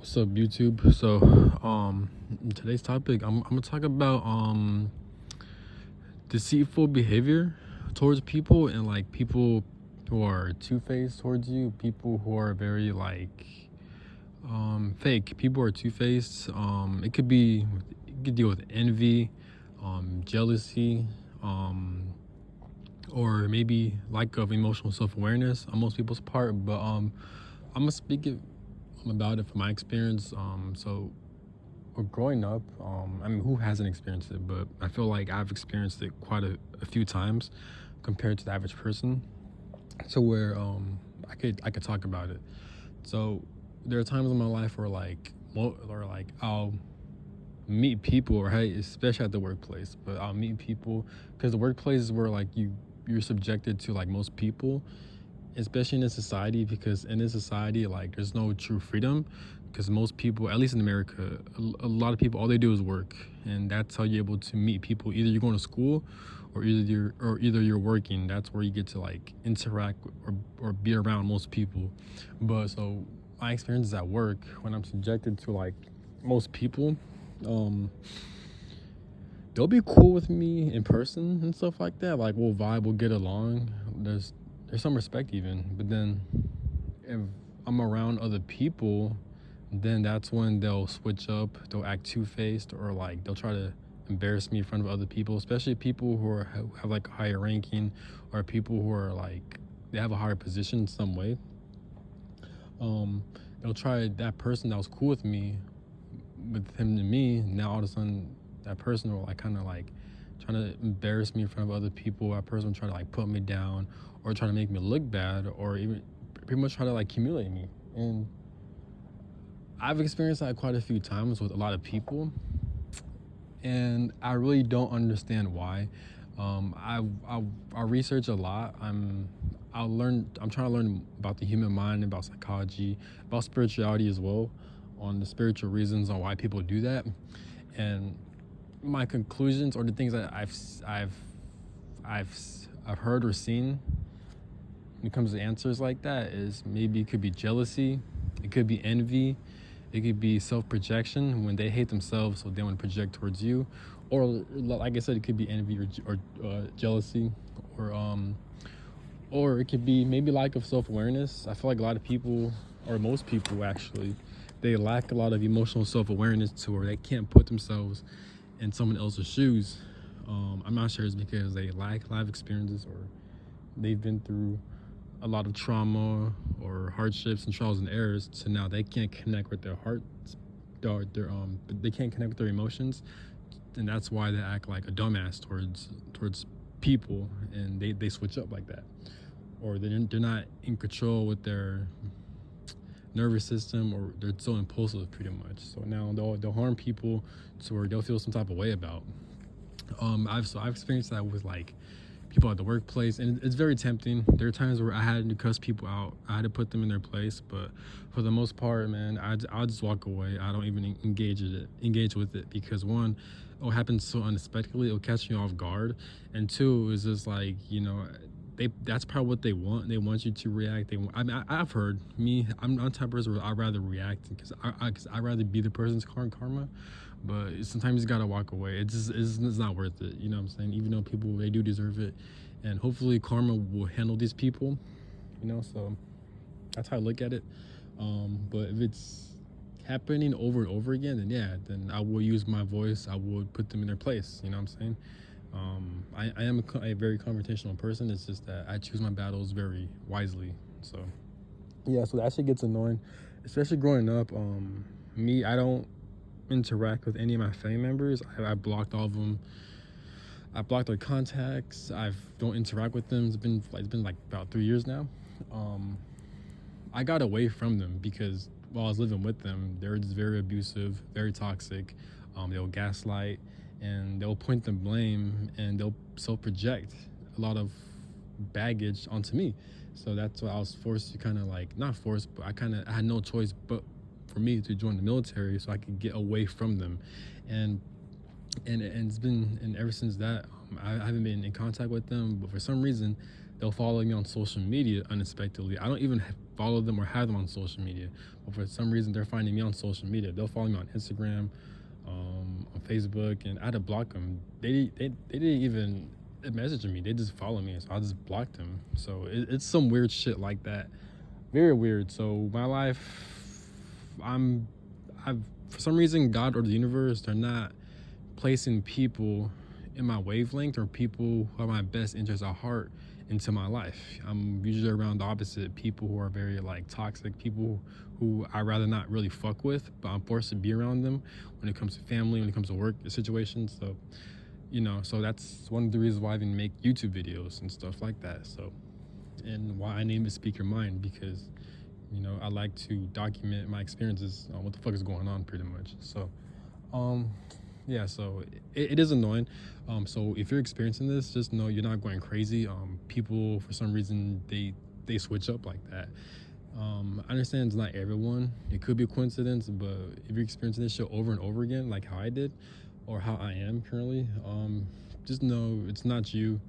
What's up, YouTube? Today's topic, I'm gonna talk about deceitful behavior towards people, and like people who are two-faced towards you, people who are very like fake. People who are two-faced. It could be, you could deal with envy, jealousy, or maybe lack of emotional self-awareness on most people's part. But I'm gonna speak about it from my experience. Growing up, I mean, who hasn't experienced it? But I feel like I've experienced it quite a few times compared to the average person. So where I could talk about it. So there are times in my life where I'll meet people, right? Especially at the workplace. But I'll meet people because the workplace is where like you're subjected to like most people, especially in this society, because in this society like there's no true freedom, because most people, at least in America, a lot of people, all they do is work, and that's how you're able to meet people. Either you're going to school, or either you're working. That's where you get to like interact or be around most people. But so my experience is at work when I'm subjected to like most people. um they'll be cool with me in person and stuff like that. Like we'll vibe, we'll get along. There's some respect even. But then if I'm around other people, then that's when they'll switch up. They'll act two-faced, or like they'll try to embarrass me in front of other people, especially people who have like a higher ranking, or people who are like they have a higher position in some way. Um, they'll try that person that was cool with me, with him to me. Now all of a sudden, that person will like kind of like trying to embarrass me in front of other people. That person will try to like put me down, or try to make me look bad, or even pretty much try to like humiliate me. And I've experienced that quite a few times with a lot of people, and I really don't understand why. I research a lot. I'm trying to learn about the human mind, about psychology, about spirituality as well, on the spiritual reasons on why people do that. And my conclusions, or the things that I've I've heard or seen when it comes to answers like that, is maybe it could be jealousy, it could be envy, it could be self-projection when they hate themselves, so they want to project towards you, or like I said, it could be envy or jealousy, or or it could be maybe lack of self-awareness. I feel like a lot of people, or most people actually, they lack a lot of emotional self-awareness to where they can't put themselves in someone else's shoes. I'm not sure it's because they lack life experiences, or they've been through a lot of trauma or hardships and trials and errors, so now they can't connect with their hearts, they can't connect with their emotions, and that's why they act like a dumbass towards people, and they switch up like that, or they're not in control with their nervous system, or they're so impulsive pretty much. So now they'll harm people to where they'll feel some type of way about. I've experienced that with like people at the workplace, and it's very tempting. There are times where I had to cuss people out. I had to put them in their place, but for the most part, man, I'll just walk away. I don't even engage with it, because one, it'll happen so unexpectedly. It'll catch me off guard, and two, is just like, that's probably what they want. They want you to react. I've heard me. I'm not the type of person where I'd rather react, because I'd rather be the person's karma. But sometimes you gotta walk away. It's not worth it. You know what I'm saying? Even though people, they do deserve it, and hopefully karma will handle these people. So that's how I look at it. But if it's happening over and over again, then yeah, then I will use my voice. I would put them in their place. You know what I'm saying? I am a very confrontational person. It's just that I choose my battles very wisely. So yeah, so that shit gets annoying, especially growing up. I don't interact with any of my family members. I blocked all of them. I blocked their contacts. I don't interact with them. It's been like about 3 years now. I got away from them because while I was living with them, they were just very abusive, very toxic. They'll gaslight, and they'll point the blame, and they'll self-project a lot of baggage onto me. So that's why I was forced to kind of like, not forced, but I had no choice but for me to join the military so I could get away from them. And it's been, and ever since that, I haven't been in contact with them. But for some reason, they'll follow me on social media unexpectedly. I don't even follow them or have them on social media. But for some reason, they're finding me on social media. They'll follow me on Instagram, on Facebook, and I had to block them. They didn't even message me. They just follow me, so I just blocked them. So it's some weird shit like that. Very weird. So my life, I've for some reason, God or the universe, they're not placing people in my wavelength or people who have my best interests at heart into my life. I'm usually around the opposite, people who are very like toxic, people who I rather not really fuck with, but I'm forced to be around them when it comes to family, when it comes to work situations. So, so that's one of the reasons why I even make YouTube videos and stuff like that. So, and why I name it Speak Your Mind, because, I like to document my experiences on what the fuck is going on pretty much. So, yeah, so it is annoying. So if you're experiencing this, just know you're not going crazy. People, for some reason, they switch up like that. I understand it's not everyone. It could be a coincidence, but if you're experiencing this shit over and over again, like how I did, or how I am currently, just know it's not you.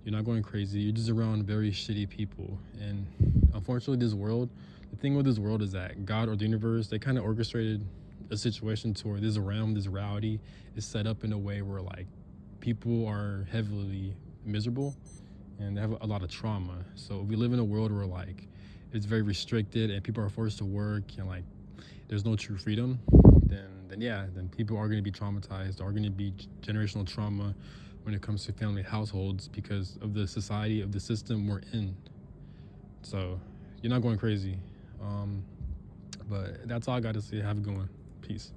You're not going crazy. You're just around very shitty people. And unfortunately, the thing with this world is that God or the universe, they kind of orchestrated a situation to where this realm, this reality is set up in a way where like people are heavily miserable and they have a lot of trauma. So we live in a world where like it's very restricted and people are forced to work and like there's no true freedom, then people are going to be traumatized, are going to be generational trauma when it comes to family households because of the society, of the system we're in. So you're not going crazy. But that's all I got to say. Have a good one. Peace.